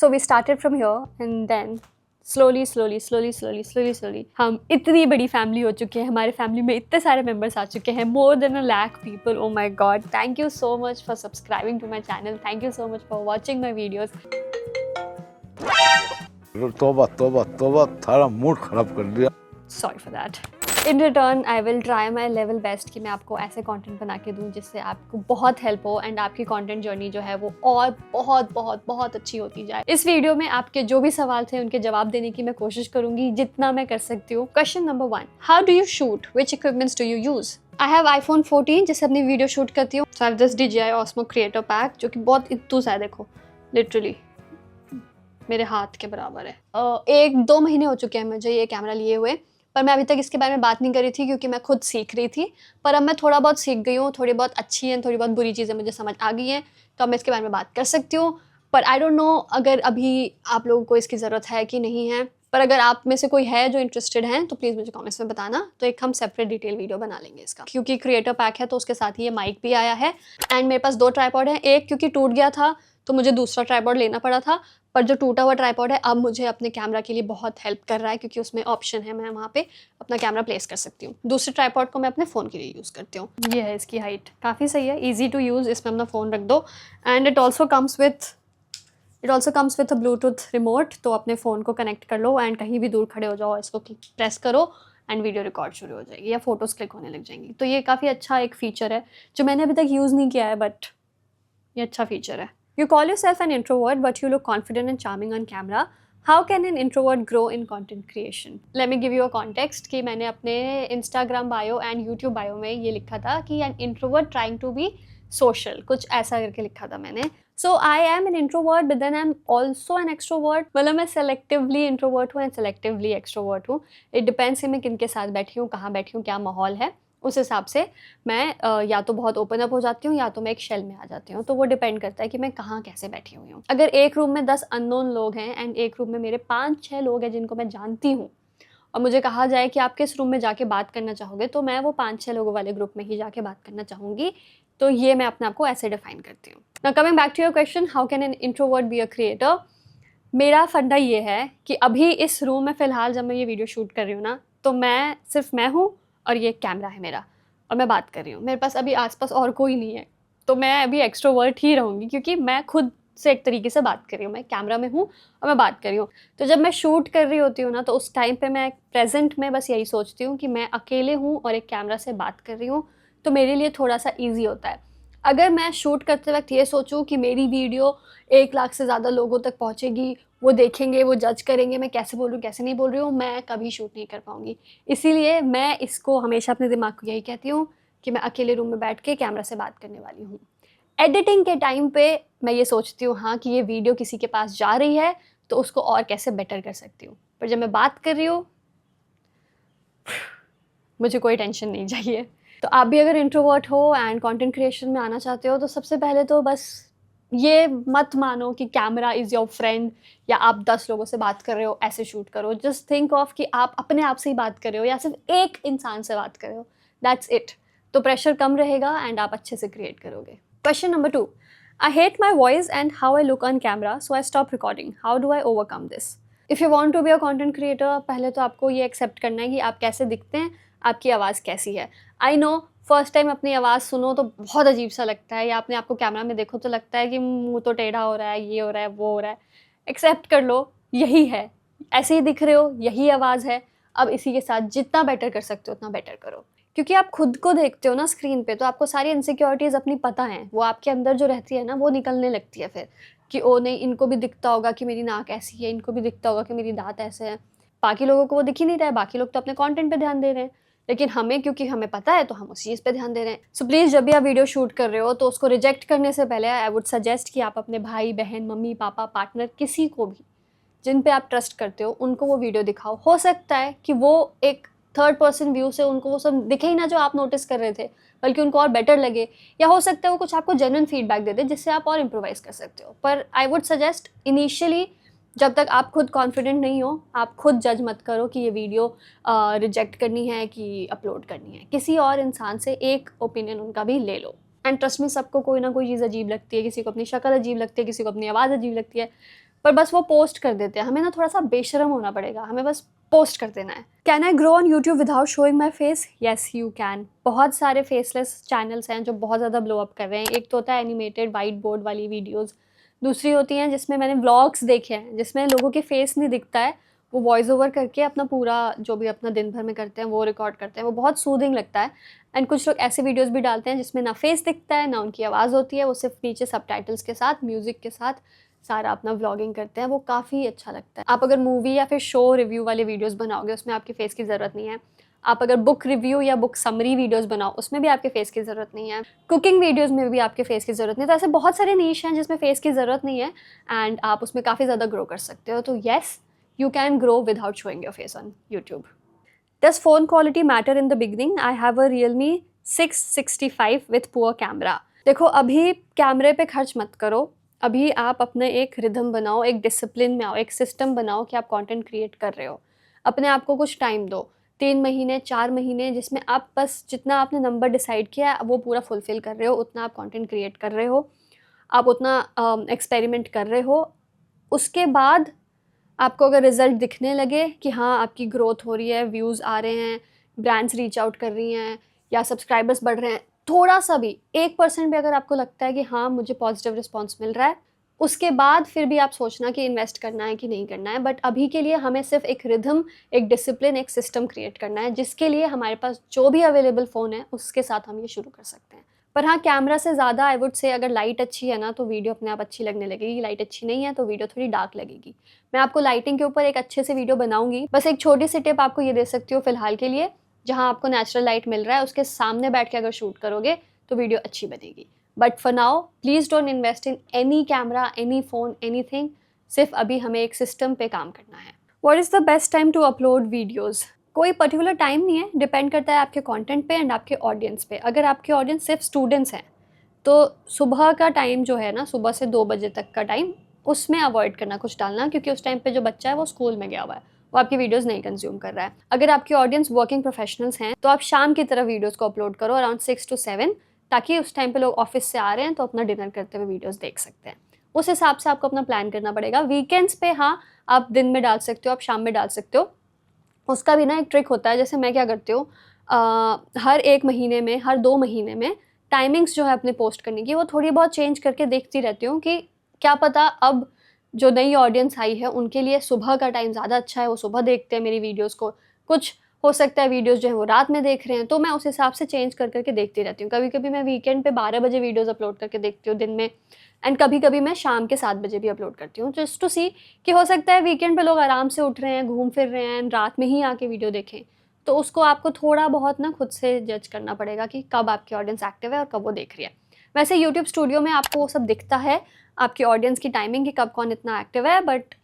So we started from here and then slowly हम इतनी बड़ी फैमिली हो चुके हैं, हमारे फैमिली में इतने सारे मेंबर्स आ चुके हैं, more than 1 lakh people. Oh my god, thank you so much for subscribing to my channel, thank you so much for watching my videos. तौबा तौबा तौबा, थारा मूड खराब कर दिया. Sorry for that. In return, I will try my level best कि मैं आपको ऐसे कंटेंट बना के दूँ जिससे आपको बहुत हेल्प हो एंड आपकी कंटेंट जर्नी जो है वो और बहुत अच्छी होती जाए. इस वीडियो में आपके जो भी सवाल थे उनके जवाब देने की मैं कोशिश करूँगी जितना मैं कर सकती हूँ. Question number 1, how do you shoot, which equipments do you use? I have iPhone 14 जिससे अपनी वीडियो शूट करती हूँ. So I have this DJI Osmo Creator Pack जो कि बहुत इत्तूस है, देखो लिटरली मेरे हाथ के बराबर है. 1-2 महीने हो चुके हैं मुझे ये कैमरा लिए हुए, पर मैं अभी तक इसके बारे में बात नहीं करी थी क्योंकि मैं खुद सीख रही थी. पर अब मैं थोड़ा बहुत सीख गई हूँ, थोड़ी बहुत अच्छी हैं, थोड़ी बहुत बुरी चीज़ें मुझे समझ आ गई हैं, तो अब मैं इसके बारे में बात कर सकती हूँ. पर आई डोंट नो अगर अभी आप लोगों को इसकी ज़रूरत है कि नहीं है. पर अगर आप में से कोई है जो इंटरेस्टेड हैं तो प्लीज़ मुझे कमेंट्स में बताना, तो एक हम सेपरेट डिटेल वीडियो बना लेंगे इसका. क्योंकि क्रिएटर पैक है तो उसके साथ ही ये माइक भी आया है एंड मेरे पास 2 ट्राइपॉड हैं. एक क्योंकि टूट गया था तो मुझे दूसरा ट्राइपॉड लेना पड़ा था, पर जो टूटा हुआ ट्राइपॉड है अब मुझे अपने कैमरा के लिए बहुत हेल्प कर रहा है क्योंकि उसमें ऑप्शन है, मैं वहाँ पे अपना कैमरा प्लेस कर सकती हूँ. दूसरे ट्राइपॉड को मैं अपने फ़ोन के लिए यूज़ करती हूँ. ये है इसकी हाइट, काफ़ी सही है, ईजी टू यूज़. इसमें अपना फ़ोन रख दो and it also comes with a Bluetooth remote. तो अपने फ़ोन को कनेक्ट कर लो एंड कहीं भी दूर खड़े हो जाओ, इसको प्रेस करो एंड वीडियो रिकॉर्ड शुरू हो जाएगी या फ़ोटोज़ क्लिक होने लग जाएंगी. तो ये काफ़ी अच्छा एक फ़ीचर है जो मैंने अभी तक यूज़ नहीं किया है, बट ये अच्छा फ़ीचर है. You call yourself an introvert, but you look confident and charming on camera. How can an introvert grow in content creation? Let me give you a context कि मैंने अपने Instagram bio and YouTube bio में ये लिखा था कि an introvert trying to be social, कुछ ऐसा करके लिखा था मैंने. So I am an introvert, but then I'm also an extrovert. मतलब मैं selectively introvert हूँ and selectively extrovert हूँ. It depends कि मैं किन के साथ बैठी हूँ, कहाँ बैठी हूँ, क्या माहौल है, उस हिसाब से मैं या तो बहुत ओपन अप हो जाती हूँ या तो मैं एक शेल में आ जाती हूँ. तो वो डिपेंड करता है कि मैं कहाँ कैसे बैठी हुई हूँ. अगर एक रूम में 10 अननोन लोग हैं एंड एक रूम में मेरे 5-6 लोग हैं जिनको मैं जानती हूँ और मुझे कहा जाए कि आप किस रूम में जाके बात करना चाहोगे, तो मैं वो 5-6 लोगों वाले ग्रुप में ही जाके बात करना चाहूँगी. तो ये मैं अपने आप को ऐसे डिफाइन करती हूँ. Now coming back to your question, how can an introvert be a creator? मेरा फंडा ये है कि अभी इस रूम में फ़िलहाल जब मैं ये वीडियो शूट कर रही हूँ ना, तो मैं सिर्फ मैं हूँ और ये कैमरा है मेरा और मैं बात कर रही हूँ. मेरे पास अभी आसपास और कोई नहीं है, तो मैं अभी एक्सट्रोवर्ट ही रहूँगी क्योंकि मैं खुद से एक तरीके से बात कर रही हूँ. मैं कैमरा में हूँ और मैं बात कर रही हूँ. तो जब मैं शूट कर रही होती हूँ ना, तो उस टाइम पे मैं प्रेजेंट में बस यही सोचती हूँ कि मैं अकेले हूँ और एक कैमरा से बात कर रही हूँ, तो मेरे लिए थोड़ा सा ईजी होता है. अगर मैं शूट करते वक्त ये सोचूं कि मेरी वीडियो 1 लाख से ज़्यादा लोगों तक पहुंचेगी, वो देखेंगे, वो जज करेंगे मैं कैसे बोल रही हूँ कैसे नहीं बोल रही हूँ, मैं कभी शूट नहीं कर पाऊँगी. इसीलिए मैं इसको हमेशा अपने दिमाग को यही कहती हूँ कि मैं अकेले रूम में बैठ के कैमरा से बात करने वाली हूँ. एडिटिंग के टाइम पे मैं ये सोचती हूँ हाँ कि ये वीडियो किसी के पास जा रही है तो उसको और कैसे बेटर कर सकती हूँ. पर जब मैं बात कर रही हूँ मुझे कोई टेंशन नहीं चाहिए. तो आप भी अगर इंट्रोवर्ट हो एंड कंटेंट क्रिएशन में आना चाहते हो तो सबसे पहले तो बस ये मत मानो कि कैमरा इज़ योर फ्रेंड या आप 10 लोगों से बात कर रहे हो ऐसे शूट करो. जस्ट थिंक ऑफ कि आप अपने आप से ही बात कर रहे हो या सिर्फ एक इंसान से बात कर रहे हो. That's it. तो प्रेशर कम रहेगा एंड आप अच्छे से क्रिएट करोगे. Question number 2, I hate my voice and how I look on camera, so I stop recording. How do I overcome this? If you want to be a content creator, पहले तो आपको ये accept करना है कि आप कैसे दिखते हैं, आपकी आवाज़ कैसी है. आई नो फर्स्ट टाइम अपनी आवाज़ सुनो तो बहुत अजीब सा लगता है, या अपने आपको कैमरा में देखो तो लगता है कि मुंह तो टेढ़ा हो रहा है, ये हो रहा है, वो हो रहा है. एक्सेप्ट कर लो, यही है, ऐसे ही दिख रहे हो, यही आवाज़ है. अब इसी के साथ जितना बेटर कर सकते हो उतना बेटर करो, क्योंकि आप खुद को देखते हो ना स्क्रीन पे, तो आपको सारी इनसिक्योरिटीज़ अपनी पता हैं. वो आपके अंदर जो रहती है ना वो निकलने लगती है फिर कि ओ नहीं, इनको भी दिखता होगा कि मेरी नाक ऐसी है, इनको भी दिखता होगा कि मेरी दाँत ऐसे हैं. बाकी लोगों को वो दिख ही नहीं रहा है, बाकी लोग तो अपने कंटेंट पे ध्यान दे रहे हैं, लेकिन हमें क्योंकि हमें पता है तो हम उस चीज़ पे ध्यान दे रहे हैं. सो प्लीज़ जब भी आप वीडियो शूट कर रहे हो तो उसको रिजेक्ट करने से पहले आई वुड सजेस्ट कि आप अपने भाई बहन, मम्मी पापा, पार्टनर, किसी को भी जिन पे आप ट्रस्ट करते हो उनको वो वीडियो दिखाओ. हो सकता है कि वो एक थर्ड पर्सन व्यू से उनको वो सब दिखे ही ना जो आप नोटिस कर रहे थे, बल्कि उनको और बेटर लगे, या हो सकता है वो कुछ आपको जेन्युइन फीडबैक दे दे जिससे आप और इम्प्रोवाइज कर सकते हो. पर आई वुड सजेस्ट इनिशियली जब तक आप खुद कॉन्फिडेंट नहीं हो, आप खुद जज मत करो कि ये वीडियो रिजेक्ट करनी है कि अपलोड करनी है. किसी और इंसान से एक ओपिनियन उनका भी ले लो. एंड ट्रस्ट में सबको कोई ना कोई चीज़ अजीब लगती है, किसी को अपनी शक्ल अजीब लगती है, किसी को अपनी आवाज़ अजीब लगती है. पर बस वो पोस्ट कर देते हैं। हमें ना थोड़ा सा बेशरम होना पड़ेगा, हमें बस पोस्ट कर देना है। Can I grow on YouTube without showing my face? Yes you can. बहुत सारे फेसलेस चैनल्स हैं जो बहुत ज़्यादा ब्लो अप कर रहे हैं। एक तो होता है एनिमेटेड वाइट बोर्ड वाली वीडियोज़, दूसरी होती हैं जिसमें मैंने व्लॉग्स देखे हैं जिसमें लोगों के फेस नहीं दिखता है, वो वॉइस ओवर करके अपना पूरा जो भी अपना दिन भर में करते हैं वो रिकॉर्ड करते हैं, वो बहुत सूदिंग लगता है। एंड कुछ लोग ऐसे वीडियोस भी डालते हैं जिसमें ना फेस दिखता है ना उनकी आवाज़ होती है, वो सिर्फ नीचे सबटाइटल्स के साथ म्यूज़िक के साथ सारा अपना व्लॉगिंग करते हैं, वो काफ़ी अच्छा लगता है। आप अगर मूवी या फिर शो रिव्यू वाले वीडियोस बनाओगे उसमें आपके फेस की ज़रूरत नहीं है। आप अगर बुक रिव्यू या बुक समरी वीडियोस बनाओ उसमें भी आपके फेस की ज़रूरत नहीं है। कुकिंग वीडियोस में भी आपके फेस की ज़रूरत नहीं है। तो ऐसे बहुत सारे नीश हैं जिसमें फेस की ज़रूरत नहीं है एंड आप उसमें काफ़ी ज़्यादा ग्रो कर सकते हो। तो yes, you can grow without showing your face on YouTube. Does phone quality matter in the beginning? I have a Realme 665 with poor camera. देखो अभी कैमरे पे खर्च मत करो, अभी आप अपने एक रिदम बनाओ, एक डिसिप्लिन में आओ, एक सिस्टम बनाओ कि आप कंटेंट क्रिएट कर रहे हो। अपने आप को कुछ टाइम दो, 3 महीने 4 महीने, जिसमें आप बस जितना आपने नंबर डिसाइड किया है वो पूरा फुलफिल कर रहे हो, उतना आप कंटेंट क्रिएट कर रहे हो, आप उतना एक्सपेरिमेंट कर रहे हो। उसके बाद आपको अगर रिज़ल्ट दिखने लगे कि हाँ आपकी ग्रोथ हो रही है, व्यूज़ आ रहे हैं, ब्रांड्स रीच आउट कर रही हैं या सब्सक्राइबर्स बढ़ रहे हैं, थोड़ा सा भी 1% भी अगर आपको लगता है कि हाँ मुझे पॉजिटिव रिस्पॉन्स मिल रहा है, उसके बाद फिर भी आप सोचना कि इन्वेस्ट करना है कि नहीं करना है। बट अभी के लिए हमें सिर्फ एक रिदम, एक डिसिप्लिन, एक सिस्टम क्रिएट करना है, जिसके लिए हमारे पास जो भी अवेलेबल फ़ोन है उसके साथ हम ये शुरू कर सकते हैं। पर हाँ, कैमरा से ज़्यादा आई वुड से अगर लाइट अच्छी है ना तो वीडियो अपने आप अच्छी लगने लगेगी, लाइट अच्छी नहीं है तो वीडियो थोड़ी डार्क लगेगी। मैं आपको लाइटिंग के ऊपर एक अच्छे से वीडियो बनाऊंगी। बस एक छोटी सी टिप आपको ये दे सकती हूँ फिलहाल के लिए, जहाँ आपको नेचुरल लाइट मिल रहा है उसके सामने बैठ के अगर शूट करोगे तो वीडियो अच्छी बनेगी। But for now please don't invest in any camera, any phone, anything. सिर्फ अभी हमें एक सिस्टम पे काम करना है। What is the best time to upload videos? कोई पर्टिकुलर टाइम नहीं है, डिपेंड करता है आपके कंटेंट पे एंड आपके ऑडियंस पे। अगर आपके ऑडियंस सिर्फ स्टूडेंट्स हैं तो सुबह का टाइम जो है ना, सुबह से 2 बजे तक का टाइम, उसमें अवॉइड करना कुछ डालना, क्योंकि उस टाइम पे जो बच्चा है वो स्कूल में गया हुआ है, वो आपकी वीडियोस नहीं कंज्यूम कर रहा है। अगर आपकी ऑडियंस वर्किंग प्रोफेशनल्स हैं तो आप शाम की तरफ वीडियोस को अपलोड करो अराउंड 6 to 7, ताकि उस टाइम पे लोग ऑफिस से आ रहे हैं तो अपना डिनर करते हुए वीडियोस देख सकते हैं। उस हिसाब से आपको अपना प्लान करना पड़ेगा। वीकेंड्स पे हाँ आप दिन में डाल सकते हो, आप शाम में डाल सकते हो। उसका भी ना एक ट्रिक होता है। जैसे मैं क्या करती हूँ, हर 1 महीने में, हर 2 महीने में टाइमिंग्स जो है अपने पोस्ट करने की वो थोड़ी बहुत चेंज करके देखती रहती हूँ कि क्या पता अब जो नई ऑडियंस आई है उनके लिए सुबह का टाइम ज़्यादा अच्छा है, वो सुबह देखते हैं मेरी वीडियोस को। कुछ हो सकता है वीडियोस जो है वो रात में देख रहे हैं, तो मैं उस हिसाब से चेंज कर करके देखती रहती हूँ। कभी कभी मैं वीकेंड पे 12 बजे वीडियोस अपलोड करके देखती हूँ दिन में, एंड कभी कभी मैं शाम के 7 बजे भी अपलोड करती हूँ, जस्ट टू सी कि हो सकता है वीकेंड पे लोग आराम से उठ रहे हैं, घूम फिर रहे हैं, रात में ही आके वीडियो देखें। तो उसको आपको थोड़ा बहुत ना खुद से जज करना पड़ेगा कि कब आपकी ऑडियंस एक्टिव है और कब वो देख रही है। वैसे यूट्यूब स्टूडियो में आपको वो सब दिखता है, आपकी ऑडियंस की टाइमिंग कि कब कौन इतना एक्टिव है, बट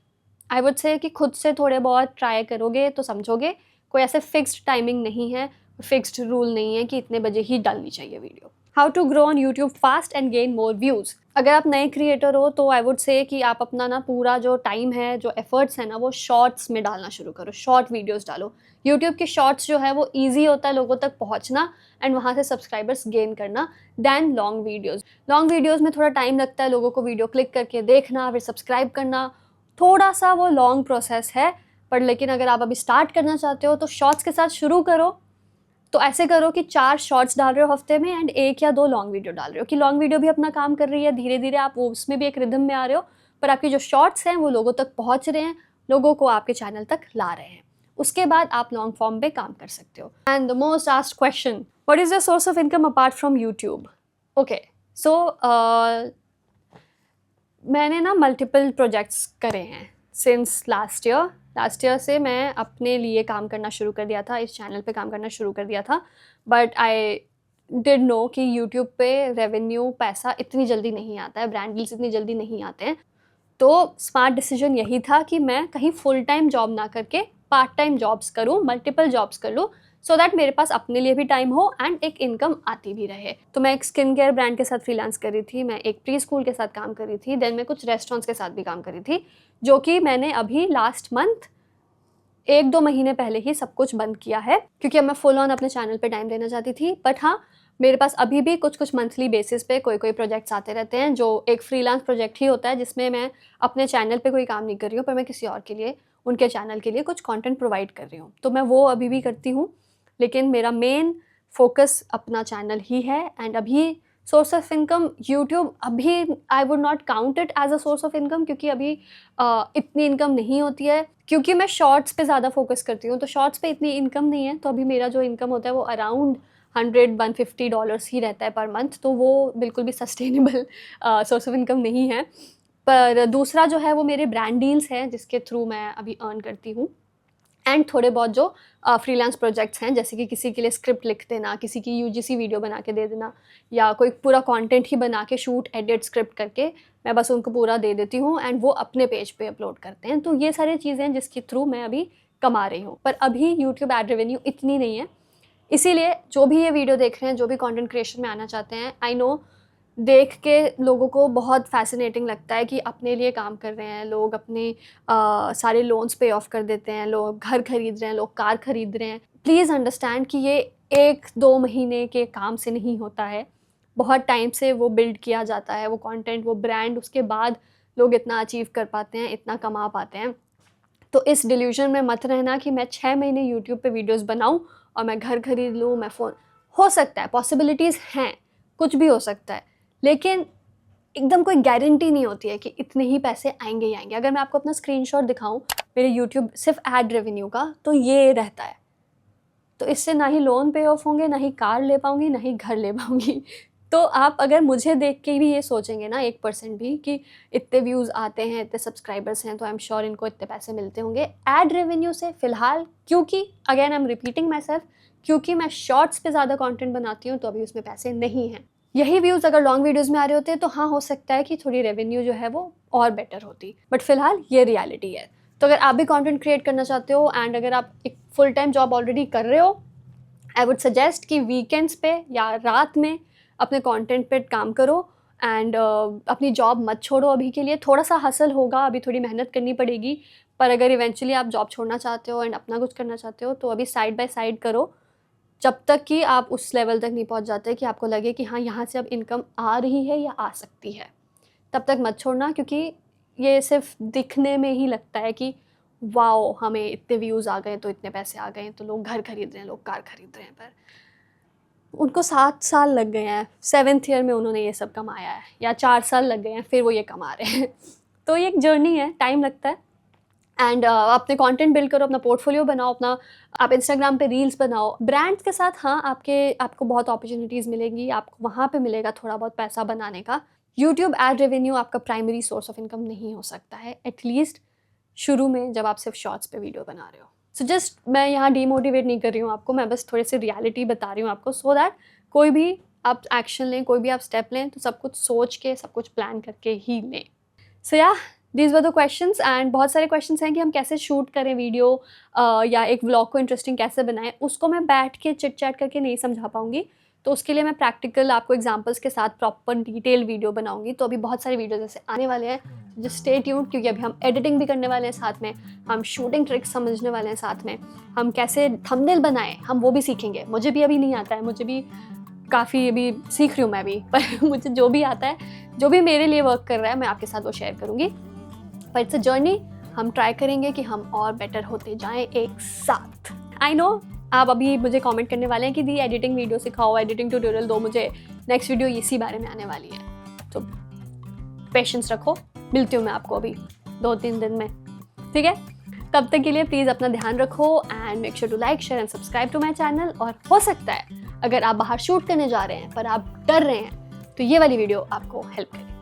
आई वुड से कि खुद से थोड़े बहुत ट्राई करोगे तो समझोगे। कोई ऐसे फिक्स्ड टाइमिंग नहीं है, फिक्स्ड रूल नहीं है कि इतने बजे ही डालनी चाहिए video. How to grow on YouTube fast and gain more views? अगर आप नए क्रिएटर हो तो आई वुड से कि आप अपना ना पूरा जो टाइम है, जो एफर्ट्स है ना, वो शॉर्ट्स में डालना शुरू करो। शॉर्ट वीडियोस डालो। यूट्यूब के शॉर्ट्स जो है वो ईजी होता है लोगों तक पहुंचना एंड वहाँ से सब्सक्राइबर्स गेन करना, than long videos. Long videos में थोड़ा टाइम लगता है लोगों को वीडियो क्लिक करके देखना, फिर सब्सक्राइब करना, थोड़ा सा वो लॉन्ग प्रोसेस है। पर लेकिन अगर आप अभी स्टार्ट करना चाहते हो तो शॉर्ट्स के साथ शुरू करो। तो ऐसे करो कि 4 शॉर्ट्स डाल रहे हो हफ्ते में एंड 1 या 2 लॉन्ग वीडियो डाल रहे हो, कि लॉन्ग वीडियो भी अपना काम कर रही है, धीरे धीरे आप वो उसमें भी एक रिदम में आ रहे हो, पर आपकी जो शॉर्ट्स हैं वो लोगों तक पहुंच रहे हैं, लोगों को आपके चैनल तक ला रहे हैं। उसके बाद आप लॉन्ग फॉर्म पे काम कर सकते हो। And the most asked question, what is the source of income apart from YouTube? Okay, so मैंने ना मल्टीपल प्रोजेक्ट्स करे हैं सिंस लास्ट ईयर से मैं अपने लिए काम करना शुरू कर दिया था, इस चैनल पे काम करना शुरू कर दिया था। बट आई डिड नो कि यूट्यूब पे रेवेन्यू, पैसा इतनी जल्दी नहीं आता है, ब्रांड डील्स इतनी जल्दी नहीं आते हैं। तो स्मार्ट डिसीजन यही था कि मैं कहीं फुल टाइम जॉब ना करके पार्ट टाइम जॉब्स करूँ, मल्टीपल जॉब्स कर लूँ, सो दैट मेरे पास अपने लिए भी टाइम हो एंड एक इनकम आती भी रहे। तो मैं एक स्किन केयर ब्रांड के साथ फ्रीलांस कर रही थी, मैं एक प्री स्कूल के साथ काम कर रही थी, देन मैं कुछ रेस्टोरेंट्स के साथ भी काम कर रही थी, जो कि मैंने अभी लास्ट मंथ 1-2 महीने पहले ही सब कुछ बंद किया है, क्योंकि अब मैं फुल ऑन अपने चैनल पे टाइम देना चाहती थी। बट हाँ, मेरे पास अभी भी कुछ मंथली बेसिस पे कोई प्रोजेक्ट्स आते रहते हैं जो एक फ्रीलांस प्रोजेक्ट ही होता है, जिसमें मैं अपने चैनल पे कोई काम नहीं कर रही हूँ, पर मैं किसी और के लिए, उनके चैनल के लिए कुछ कंटेंट प्रोवाइड कर रही हूँ। तो मैं वो अभी भी करती हूँ, लेकिन मेरा मेन फोकस अपना चैनल ही है। एंड अभी सोर्स ऑफ इनकम यूट्यूब, अभी I would not count it as a source of income, क्योंकि अभी इतनी इनकम नहीं होती है, क्योंकि मैं शॉर्ट्स पे ज़्यादा फोकस करती हूँ। तो शॉर्ट्स पे इतनी इनकम नहीं है, तो अभी मेरा जो इनकम होता है वो अराउंड $100-150 ही रहता है पर मंथ। तो वो बिल्कुल भी सस्टेनेबल सोर्स ऑफ इनकम नहीं है। पर दूसरा जो है वो मेरे ब्रांड डील्स हैं, जिसके थ्रू मैं अभी अर्न करती हूँ। एंड थोड़े बहुत जो फ्रीलांस प्रोजेक्ट्स हैं, जैसे कि किसी के लिए स्क्रिप्ट लिख देना, किसी की यूजीसी वीडियो बना के दे देना, या कोई पूरा कंटेंट ही बना के शूट एडिट स्क्रिप्ट करके मैं बस उनको पूरा दे देती हूँ एंड वो अपने पेज पे अपलोड करते हैं। तो ये सारी चीज़ें हैं जिसके थ्रू मैं अभी कमा रही हूँ। पर अभी यूट्यूब एड रेवेन्यू इतनी नहीं है, इसीलिए जो भी ये वीडियो देख रहे हैं, जो भी कंटेंट क्रिएशन में आना चाहते हैं, आई नो देख के लोगों को बहुत फैसिनेटिंग लगता है कि अपने लिए काम कर रहे हैं लोग, अपने सारे लोन्स पे ऑफ कर देते हैं, लोग घर खरीद रहे हैं, लोग कार खरीद रहे हैं। प्लीज़ अंडरस्टैंड कि ये 1-2 महीने के काम से नहीं होता है, बहुत टाइम से वो बिल्ड किया जाता है, वो कंटेंट, वो ब्रांड, उसके बाद लोग इतना अचीव कर पाते हैं, इतना कमा पाते हैं। तो इस डिल्यूजन में मत रहना कि मैं 6 महीने यूट्यूब पे वीडियोस बनाऊं और मैं घर खरीद लूँ, मैं फ़ोन, हो सकता है, पॉसिबिलिटीज़ हैं, कुछ भी हो सकता है, लेकिन एकदम कोई गारंटी नहीं होती है कि इतने ही पैसे आएंगे ही आएंगे। अगर मैं आपको अपना स्क्रीनशॉट दिखाऊं मेरे यूट्यूब सिर्फ एड रेवेन्यू का, तो ये रहता है। तो इससे ना ही लोन पे ऑफ होंगे, ना ही कार ले पाऊंगी, ना ही घर ले पाऊंगी। तो आप अगर मुझे देख के भी ये सोचेंगे ना 1% भी कि इतने व्यूज़ आते हैं, इतने सब्सक्राइबर्स हैं, तो आई एम श्योर इनको इतने पैसे मिलते होंगे एड रेवेन्यू से फ़िलहाल। क्योंकि again I am repeating my self, क्योंकि मैं शॉर्ट्स पे ज़्यादा कंटेंट बनाती हूँ, तो अभी उसमें पैसे नहीं हैं। यही व्यूज़ अगर लॉन्ग वीडियोज़ में आ रहे होते हैं तो हाँ, हो सकता है कि थोड़ी रेवेन्यू जो है वो और बेटर होती, बट फ़िलहाल ये रियलिटी है। तो अगर आप भी कंटेंट क्रिएट करना चाहते हो एंड अगर आप एक फुल टाइम जॉब ऑलरेडी कर रहे हो, आई वुड सजेस्ट कि वीकेंड्स पे या रात में अपने कंटेंट पे काम करो एंड अपनी जॉब मत छोड़ो। अभी के लिए थोड़ा सा हसल होगा, अभी थोड़ी मेहनत करनी पड़ेगी, पर अगर इवेंचुअली आप जॉब छोड़ना चाहते हो एंड अपना कुछ करना चाहते हो तो अभी साइड बाय साइड करो, जब तक कि आप उस लेवल तक नहीं पहुंच जाते कि आपको लगे कि हाँ, यहाँ से अब इनकम आ रही है या आ सकती है, तब तक मत छोड़ना। क्योंकि ये सिर्फ दिखने में ही लगता है कि वाओ, हमें इतने व्यूज़ आ गए तो इतने पैसे आ गए, तो लोग घर खरीद रहे हैं, लोग कार खरीद रहे हैं, पर उनको 7 साल लग गए हैं, 7th ईयर में उन्होंने ये सब कमाया है, या 4 साल लग गए हैं फिर वो ये कमा रहे हैं। तो ये एक जर्नी है, टाइम लगता है। एंड अपने कंटेंट बिल्ड करो, अपना पोर्टफोलियो बनाओ, अपना आप इंस्टाग्राम पे रील्स बनाओ ब्रांड्स के साथ। हाँ, आपको बहुत अपॉर्चुनिटीज़ मिलेंगी, आपको वहाँ पे मिलेगा थोड़ा बहुत पैसा बनाने का। यूट्यूब एड रेवेन्यू आपका प्राइमरी सोर्स ऑफ इनकम नहीं हो सकता है, एटलीस्ट शुरू में, जब आप सिर्फ शॉर्ट्स पे वीडियो बना रहे हो। सो जस्ट मैं यहाँ डीमोटिवेट नहीं कर रही हूँ आपको, मैं बस थोड़े से रियलिटी बता रही हूँ आपको, सो दैट कोई भी आप एक्शन लें, कोई भी आप स्टेप लें, तो सब कुछ सोच के, सब कुछ प्लान करके ही लें। सो या these were the questions. And बहुत सारे क्वेश्चंस हैं कि हम कैसे शूट करें वीडियो या एक व्लॉग को इंटरेस्टिंग कैसे बनाएं। उसको मैं बैठ के चिट चैट करके नहीं समझा पाऊँगी, तो उसके लिए मैं प्रैक्टिकल आपको एग्जांपल्स के साथ प्रॉपर डिटेल वीडियो बनाऊंगी। तो अभी बहुत सारे वीडियोस ऐसे आने वाले हैं, जस्ट स्टे ट्यून्ड, क्योंकि अभी हम एडिटिंग भी करने वाले हैं साथ में, हम शूटिंग ट्रिक्स समझने वाले हैं साथ में, हम कैसे थंबनेल बनाएं हम वो भी सीखेंगे। मुझे भी अभी नहीं आता है, मुझे भी काफ़ी अभी सीख रही हूँ मैं भी, पर मुझे जो भी आता है, जो भी मेरे लिए वर्क कर रहा है, मैं आपके साथ वो शेयर करूँगी। पर इट्स अ जर्नी, हम ट्राई करेंगे कि हम और बेटर होते जाएं एक साथ। आई नो आप अभी मुझे कमेंट करने वाले हैं कि दी एडिटिंग वीडियो सिखाओ, एडिटिंग ट्यूटोरियल दो मुझे, नेक्स्ट वीडियो इसी बारे में आने वाली है। तो पेशेंस रखो, मिलती हूँ मैं आपको अभी 2-3 दिन में, ठीक है? तब तक के लिए प्लीज़ अपना ध्यान रखो and make sure to like, share and subscribe to my channel. और हो सकता है अगर आप बाहर शूट करने जा रहे हैं पर आप डर रहे हैं, तो ये वाली वीडियो आपको हेल्प करेगी।